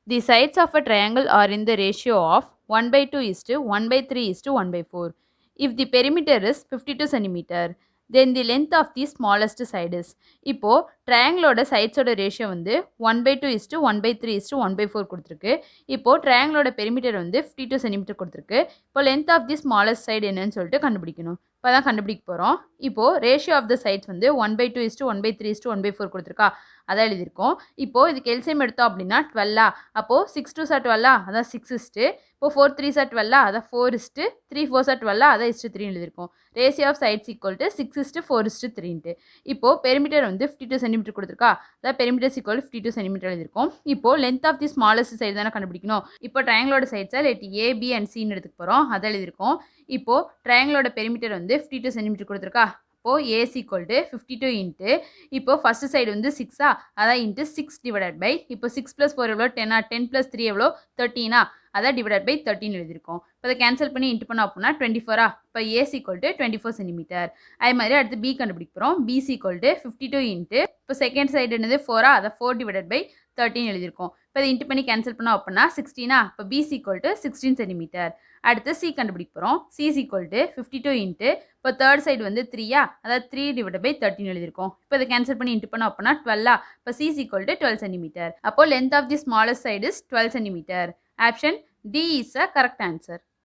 The sides of a triangle are in the ratio of 1 by 2 is to 1 by 3 is to 1 by 4. If the perimeter is 52 cm, then the length of the smallest side is. இப்போ ட்ரையாங்கிளோட சைட்ஸோட ratio வந்து 1 by 2 is to 1 by 3 is to 1 by 4 கொடுத்துருக்கு. இப்போ ட்ரையாங்கிளோட perimeter வந்து 52 cm கொடுத்துருக்கு. இப்போ length of the smallest side என்னன்னு சொல்லிட்டு கண்டுபிடிக்கணும். இப்போ தான் கண்டுபிடிக்க போகிறோம். இப்போது ரேஷியோ ஆஃப் த சைட்ஸ் வந்து 1 by 2 is to 1 by 3 is to 1 by 4 கொடுத்துருக்கா, அதான் எழுதியிருக்கோம். இப்போது இதுக்கு எல்சிஎம் எடுத்தோம் அப்படின்னா 12. அப்போது 6 2s are 12, அதான் 6 இப்போ 4 3s are 12, அதான் 4 3 4s are 12, அதான் 3 எழுதியிருக்கோம். Ratio of sides equal to 6 4 3. இப்போது பெரிமீட்டர் வந்து 52 சென்டிமீட்டர் கொடுத்துருக்கா, அதான் பெரிமீட்டர் ஈக்குவல் 52 சென்டிமீட்டர் எழுதியிருக்கோம். இப்போது length of the smallest side தானே கண்டுபிடிக்கணும். இப்போ ட்ரையாங்கிளோட சைட்ஸை லெட் ஏ பி அண்ட் சின்னு எடுத்துக்க போகிறோம், அதை எழுதியிருக்கோம். இப்போது ட்ரையாங்கிளோட பெரிமீட்டர் வந்து 52 சென்டிமீட்டர் கொடுத்துருக்கா. இப்போது ஏஸ் ஈக்குவல் டு 52 இன்ட்டு இப்போது ஃபஸ்ட்டு சைடு வந்து 6 அதான் இன்ட்டு 6 டிவைடட் பை இப்போ 6 + 4 எவ்வளோ 10 10 + 3 எவ்வளோ 13 அதான் டிவைடட் பை 13 எழுதியிருக்கோம். இப்போ அதை கேன்சல் பண்ணி இன்ட்டு பண்ணோம் அப்படின்னா 24 இப்போ ஏஸ் ஈக்குவல் டு 24 சென்டிமீட்டர். அதே மாதிரி அடுத்து பி கண்டுபிடிக்க போகிறோம். பிசி ஈக்குவல் டு 52 இன்ட்டு இப்போ செகண்ட் சைடு என்னது 4 அதை 4 டிவைடட் பை 13 எழுதியிருக்கோம். இப்போ அதை இன்ட்டு பண்ணி கேன்சல் பண்ணோம் அப்படின்னா 16 இப்போ பிசி ஈக்குவல் டு 16 சென்டிமீட்டர். அடுத்து சி கண்டுபிடிக்க போகிறோம். C is equal to 52 into இப்போ தேர்ட் சைடு வந்து 3 அதாவது 3 டிவைட் பை 13 எழுதியிருக்கோம். இப்போ இதை கேன்சல் பண்ணி இன்ட்டு பண்ணோம் அப்படின்னா 12 இப்போ C is equal to 12 centimetre. அப்போ length of the smallest side is 12 centimetre. Option D is a correct answer.